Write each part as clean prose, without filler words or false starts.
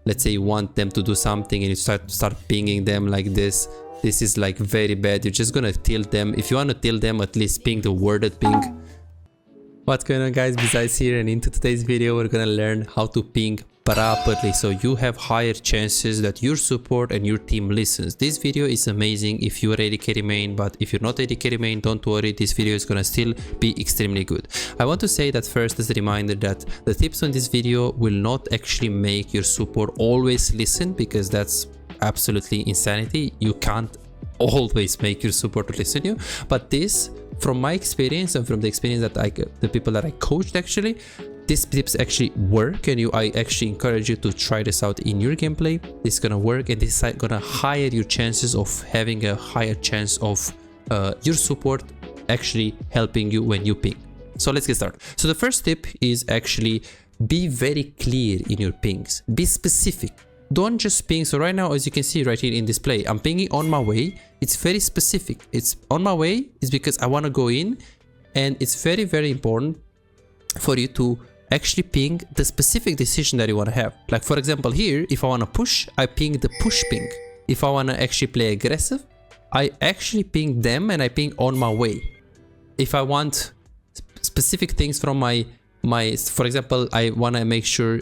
let's say you want them to do something and you start pinging them like this. This is like very bad. You're just gonna tilt them. If you want to tilt them, at least ping the worded ping. What's going on, guys? Besides here, and into today's video we're gonna learn how to ping properly so you have higher chances that your support and your team listens. This video is amazing if you're AD carry main, but if you're not AD carry main, don't worry, this video is gonna still be extremely good. I want to say that first as a reminder that the tips on this video will not actually make your support always listen, because that's absolutely insanity. You can't always make your support listen to you, but this, from my experience and from the experience that the people that I coached, actually these tips actually work, and I actually encourage you to try this out in your gameplay. It's gonna work, and this is gonna higher your chances of having a higher chance of your support actually helping you when you ping. So let's get started. So the first tip is actually be very clear in your pings. Be specific. Don't just ping. So right now, as you can see right here in display, I'm pinging on my way. It's very specific. It's on my way is because I want to go in, and it's very, very important for you to actually ping the specific decision that you want to have. Like for example here, if I want to push, I ping the push ping. If I want to actually play aggressive, I actually ping them and I ping on my way. If I want specific things from my for example, I want to make sure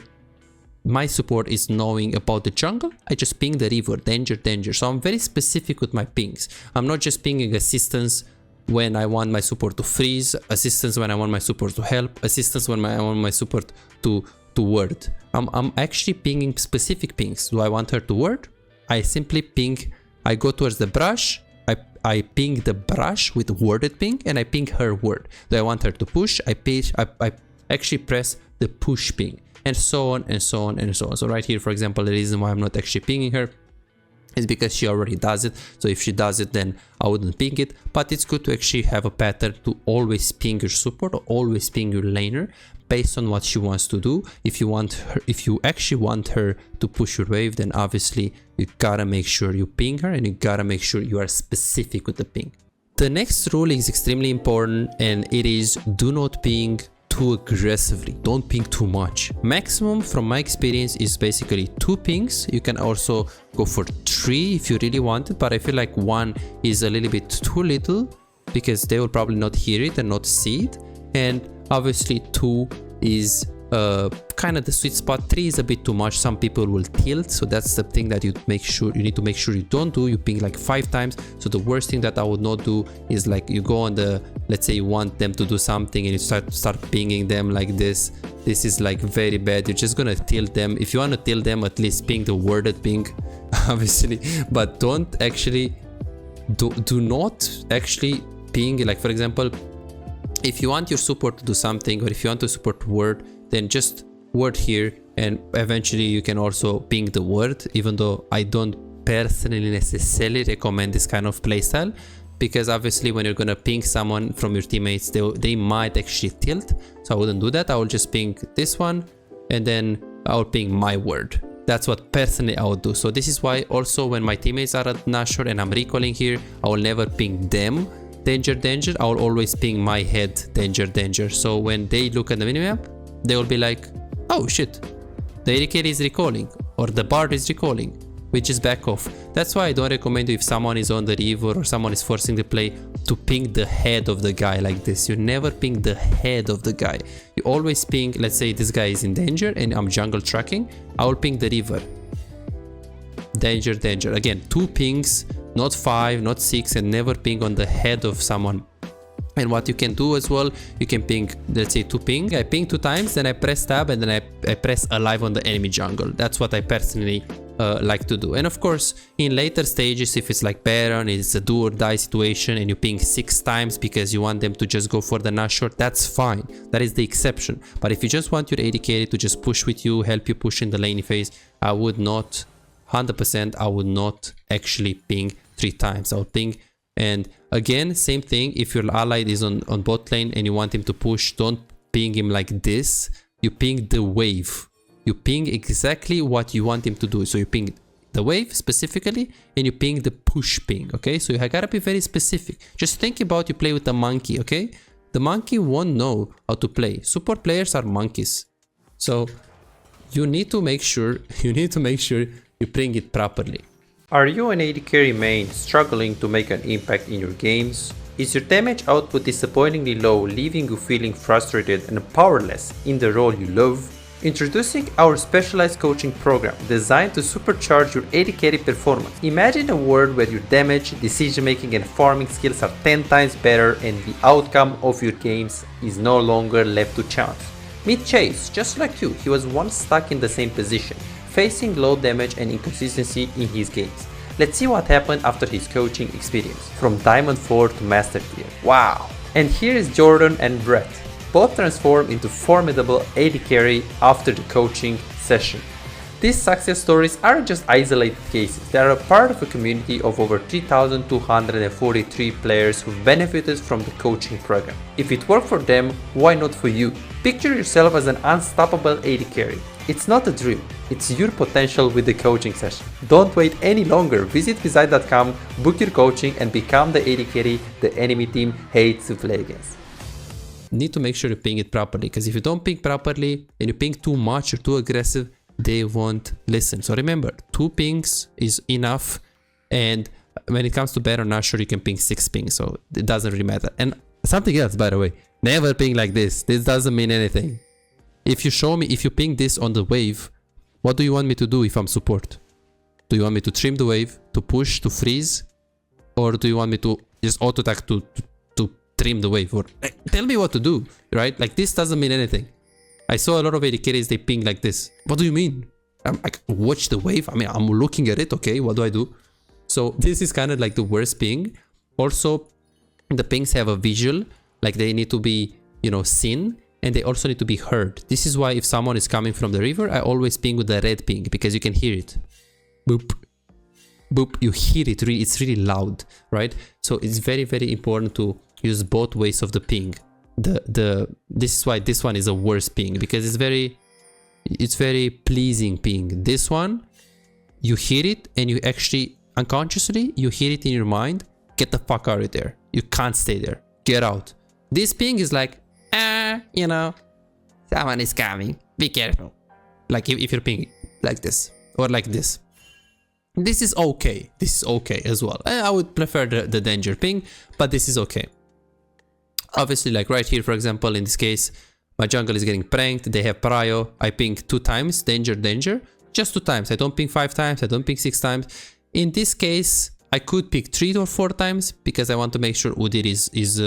my support is knowing about the jungle, I just ping the river, danger. So I'm very specific with my pings. I'm not just pinging assistance when I want my support to freeze, assistance when I want my support to help, assistance when I want my support to ward. I'm actually pinging specific pings. Do I want her to ward? I simply ping, I go towards the brush, I ping the brush with worded ping, and I ping her word. Do I want her to push? I actually press the push ping, and so on and so on and so on. So right here, for example, the reason why I'm not actually pinging her is because she already does it. So if she does it, then I wouldn't ping it. But it's good to actually have a pattern to always ping your support or always ping your laner based on what she wants to do. If you actually want her to push your wave, then obviously you gotta make sure you ping her, and you gotta make sure you are specific with the ping. The next rule is extremely important, and it is do not ping too aggressively. Don't ping too much. Maximum from my experience is basically 2 pings. You can also go for 3 if you really want it, but I feel like 1 is a little bit too little because they will probably not hear it and not see it, and obviously 2 is kind of the sweet spot. 3 is a bit too much. Some people will tilt, so that's the thing that you need to make sure you don't do. You ping like 5 times. So the worst thing that I would not do is like you go on the, let's say you want them to do something and you start pinging them like this. This is like very bad. You're just gonna tilt them. If you want to tilt them, at least ping the worded ping obviously, but don't actually do not actually ping. Like for example, if you want your support to do something, or if you want to support word, then just word here, and eventually you can also ping the word, even though I don't personally necessarily recommend this kind of playstyle, because obviously when you're gonna ping someone from your teammates, they might actually tilt. So I wouldn't do that. I will just ping this one, and then I will ping my word. That's what personally I would do. So this is why also when my teammates are at Nashor and I'm recalling here, I will never ping them danger. I will always ping my head danger. So when they look at the minimap, they will be like, oh shit, the AD carry is recalling, or the bard is recalling, we just back off. That's why I don't recommend you, if someone is on the river or someone is forcing the play, to ping the head of the guy like this. You never ping the head of the guy. You always ping, let's say this guy is in danger and I'm jungle tracking, I will ping the river. Danger. Again, 2 pings, not 5, not 6, and never ping on the head of someone. And what you can do as well, you can ping, let's say 2 ping. I ping 2 times, then I press tab, and then I press alive on the enemy jungle. That's what I personally like to do. And of course, in later stages, if it's like Baron, it's a do or die situation, and you ping 6 times because you want them to just go for the Nashor, that's fine. That is the exception. But if you just want your AD carry to just push with you, help you push in the lane phase, I would not, 100%, I would not actually ping 3 times. I would ping. And again, same thing, if your ally is on bot lane and you want him to push, don't ping him like this. You ping the wave. You ping exactly what you want him to do. So you ping the wave specifically, and you ping the push ping, okay? So you gotta be very specific. Just think about you play with a monkey, okay? The monkey won't know how to play. Support players are monkeys. So you need to make sure you bring it properly. Are you an AD carry main struggling to make an impact in your games? Is your damage output disappointingly low, leaving you feeling frustrated and powerless in the role you love? Introducing our specialized coaching program designed to supercharge your AD carry performance. Imagine a world where your damage, decision making and farming skills are 10 times better and the outcome of your games is no longer left to chance. Meet Chase, just like you, he was once stuck in the same position, facing low damage and inconsistency in his games. Let's see what happened after his coaching experience, from Diamond 4 to Master Tier. Wow! And here is Jordan and Brett, both transformed into formidable AD carry after the coaching session. These success stories aren't just isolated cases, they are a part of a community of over 3,243 players who benefited from the coaching program. If it worked for them, why not for you? Picture yourself as an unstoppable AD carry. It's not a dream, it's your potential with the coaching session. Don't wait any longer, visit Visite.com, book your coaching and become the AD carry the enemy team hates to play against. Need to make sure you ping it properly, because if you don't ping properly and you ping too much or too aggressive, they won't listen. So remember, 2 pings is enough, and when it comes to better Nashor, you can ping 6 pings, so it doesn't really matter. And something else, by the way, never ping like this. This doesn't mean anything. If you ping this on the wave, what do you want me to do if I'm support? Do you want me to trim the wave, to push, to freeze? Or do you want me to just auto-attack to trim the wave? Or tell me what to do, right? Like, this doesn't mean anything. I saw a lot of AD carries, they ping like this. What do you mean? I'm like, watch the wave? I mean, I'm looking at it, okay, what do I do? So this is kind of like the worst ping. Also, the pings have a visual, like they need to be, seen, and they also need to be heard. This is why if someone is coming from the river, I always ping with the red ping, because you can hear it. Boop. Boop, you hear it, it's really loud, right? So it's very, very important to use both ways of the ping. This is why this one is a worse ping, because it's very pleasing ping. This one, you hear it and you actually unconsciously you hear it in your mind. Get the fuck out of there. You can't stay there. Get out. This ping is like, someone is coming. Be careful. Like if you're pinging like this or like this. This is okay. This is okay as well. I would prefer the danger ping, but this is okay. Obviously, like right here, for example, in this case, my jungle is getting pranked. They have prio. I ping 2 times. Danger, danger. Just 2 times. I don't ping 5 times. I don't ping 6 times. In this case, I could pick 3 or 4 times because I want to make sure Udyr is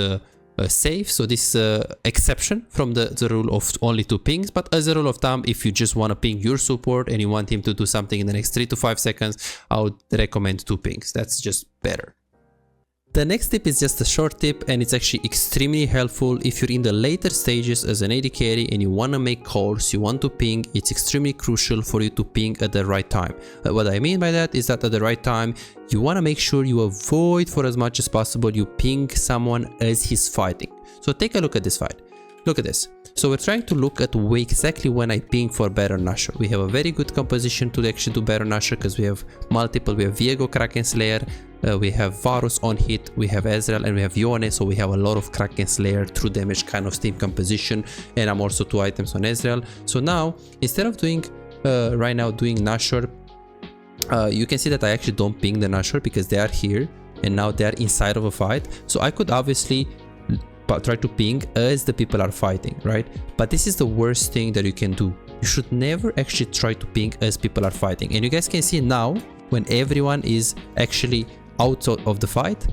safe. So this is exception from the rule of only 2 pings. But as a rule of thumb, if you just want to ping your support and you want him to do something in the next 3 to 5 seconds, I would recommend 2 pings. That's just better. The next tip is just a short tip, and it's actually extremely helpful if you're in the later stages as an AD carry and you want to make calls, you want to ping. It's extremely crucial for you to ping at the right time. What I mean by that is that at the right time, you want to make sure you avoid for as much as possible you ping someone as he's fighting. So take a look at this fight. Look at this. So we're trying to look at exactly when I ping for Baron Nashor. We have a very good composition to actually do Baron Nashor because we have multiple. We have Viego, Kraken Slayer, we have Varus on hit, we have Ezreal, and we have Yone. So we have a lot of Kraken Slayer, true damage kind of team composition, and I'm also 2 items on Ezreal. So now, instead of doing right now doing Nashor, you can see that I actually don't ping the Nashor because they are here and now they are inside of a fight. So I could obviously try to ping as the people are fighting, right? But this is the worst thing that you can do. You should never actually try to ping as people are fighting. And you guys can see now when everyone is actually out of the fight,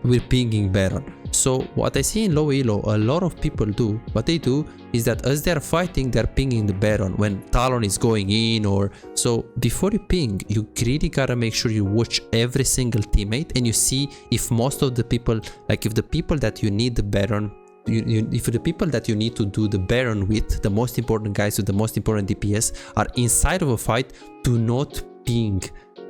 we're pinging Baron. So what I see in low elo, a lot of people do, what they do is that as they're fighting, they're pinging the Baron when Talon is going in, or so. Before you ping, you really gotta make sure you watch every single teammate and you see if most of the people, like if the people that you need the Baron, if the people that you need to do the Baron with, the most important guys with the most important DPS are inside of a fight, do not ping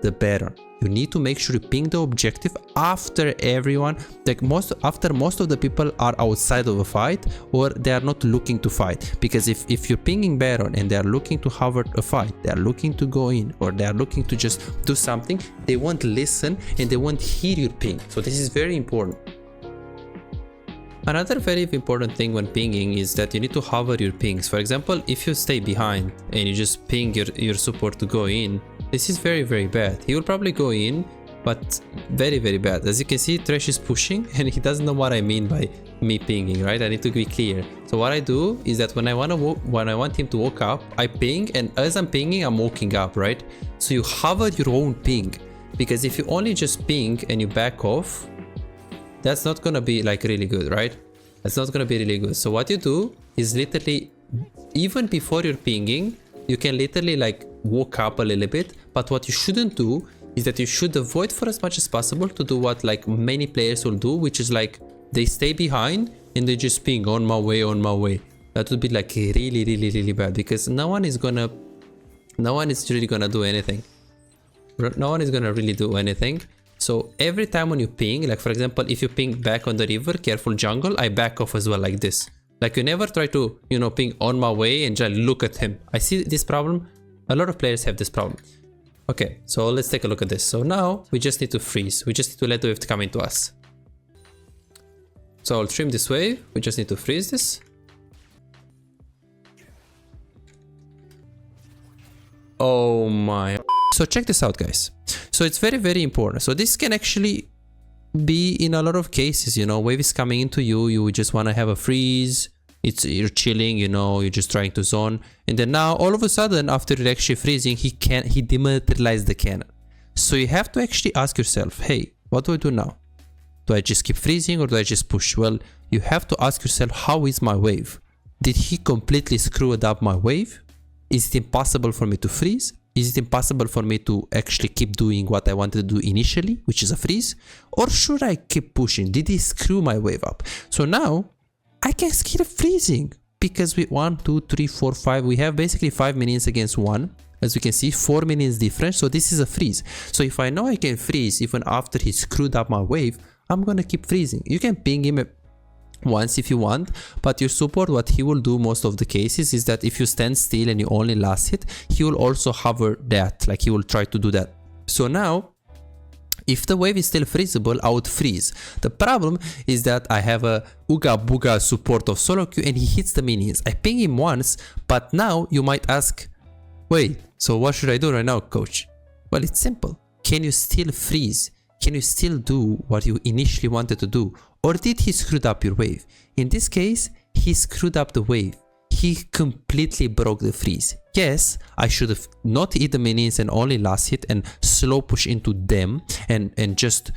the Baron. You need to make sure you ping the objective after everyone, like after most of the people are outside of a fight or they are not looking to fight. Because if you're pinging Baron and they are looking to hover a fight, they are looking to go in, or they are looking to just do something, they won't listen and they won't hear your ping. So this is very important. Another very important thing when pinging is that you need to hover your pings. For example, if you stay behind and you just ping your support to go in, this is very, very bad. He will probably go in, but very, very bad. As you can see, Thresh is pushing and he doesn't know what I mean by me pinging, right? I need to be clear. So what I do is that when I want him to walk up, I ping, and as I'm pinging, I'm walking up, right? So you hover your own ping, because if you only just ping and you back off, that's not gonna be like really good, right? That's not gonna be really good. So what you do is literally, even before you're pinging, you can literally like walk up a little bit, but what you shouldn't do is that you should avoid for as much as possible to do what like many players will do, which is like they stay behind and they just ping on my way, on my way. That would be like really, really, really bad, because no one is really gonna do anything. No one is gonna really do anything. So every time when you ping, like for example, if you ping back on the river, careful jungle, I back off as well like this. Like you never try to, you know, ping on my way and just look at him. I see this problem. A lot of players have this problem. Okay, so let's take a look at this. So now we just need to freeze. We just need to let the wave come into us. So I'll trim this wave. We just need to freeze this. Oh my. So check this out, guys. So it's very, very important. So this can actually be in a lot of cases, you know, wave is coming into you, you just want to have a freeze. You're chilling, you know, you're just trying to zone. And then now all of a sudden, after you're actually freezing, he dematerialized the cannon. So you have to actually ask yourself, hey, what do I do now? Do I just keep freezing or do I just push? Well, you have to ask yourself, how is my wave? Did he completely screw up my wave? Is it impossible for me to freeze? Is it impossible for me to actually keep doing what I wanted to do initially, which is a freeze? Or should I keep pushing? Did he screw my wave up? So now I can keep freezing, because with 1, 2, 3, 4, 5, we have basically 5 minions against 1. As you can see, 4 minions difference. So this is a freeze. So if I know I can freeze even after he screwed up my wave, I'm gonna keep freezing. You can ping him once if you want, but your support, what he will do most of the cases is that if you stand still and you only last hit, he will also hover that, like he will try to do that. So now if the wave is still freezable, I would freeze. The problem is that I have a Ooga Booga support of SoloQ and he hits the minions. I ping him once, but now you might ask, wait, so what should I do right now, coach? Well, it's simple. Can you still freeze? Can you still do what you initially wanted to do? Or did he screw up your wave? In this case, he screwed up the wave. He completely broke the freeze. Yes, I should have not hit the minions and only last hit and slow push into them and just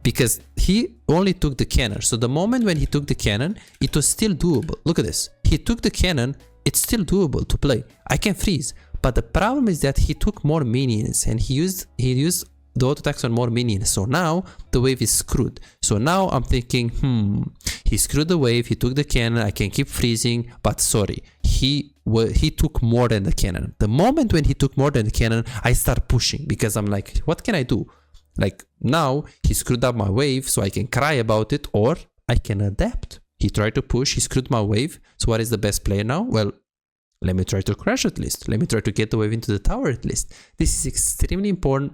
because he only took the cannon. So the moment when he took the cannon, it was still doable. Look at this. He took the cannon, it's still doable to play. I can freeze. But the problem is that he took more minions and he used the auto attacks on more minions. So now the wave is screwed. So now I'm thinking, he screwed the wave, he took the cannon, I can keep freezing, but sorry, he took more than the cannon. The moment when he took more than the cannon, I start pushing because I'm like, what can I do? Like now he screwed up my wave, so I can cry about it or I can adapt. He tried to push, he screwed my wave. So what is the best player now? Well, let me try to crash at least. Let me try to get the wave into the tower at least. This is extremely important.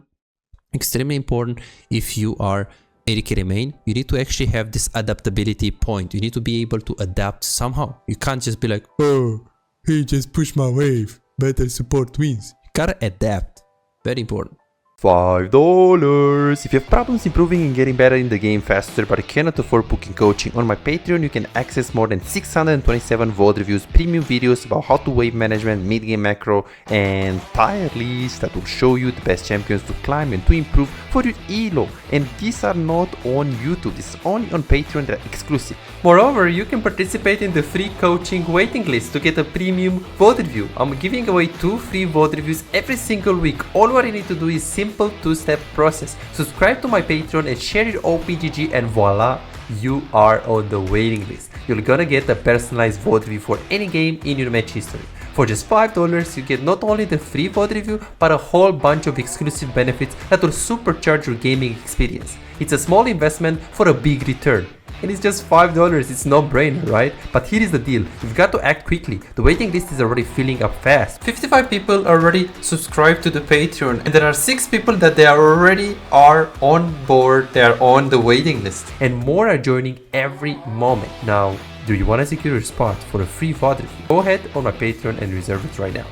Extremely important if you are AD carry main. You need to actually have this adaptability point. You need to be able to adapt somehow. You can't just be like, oh, he just pushed my wave, better support wins. You gotta adapt. Very important. $5. If you have problems improving and getting better in the game faster but cannot afford booking coaching, on my Patreon you can access more than 627 VOD reviews, premium videos about how to wave management, mid-game macro, and tier lists that will show you the best champions to climb and to improve for your elo. And these are not on YouTube, this is only on Patreon, they're exclusive. Moreover, you can participate in the free coaching waiting list to get a premium VOD review. I'm giving away 2 free VOD reviews every single week. All what you need to do is simple 2-step process. Subscribe to my Patreon and share your OPGG and voila, you are on the waiting list. You're gonna get a personalized VOD review for any game in your match history. For just $5, you get not only the free VOD review, but a whole bunch of exclusive benefits that will supercharge your gaming experience. It's a small investment for a big return. and it's just $5. It's no brainer, right? But here is the deal, you've got to act quickly. The waiting list is already filling up fast. 55 people already subscribed to the Patreon, and there are 6 people that they already are on board, they are on the waiting list, and more are joining every moment. Now, do you want to secure your spot for a free VOD review? Go ahead on my Patreon and reserve it right now.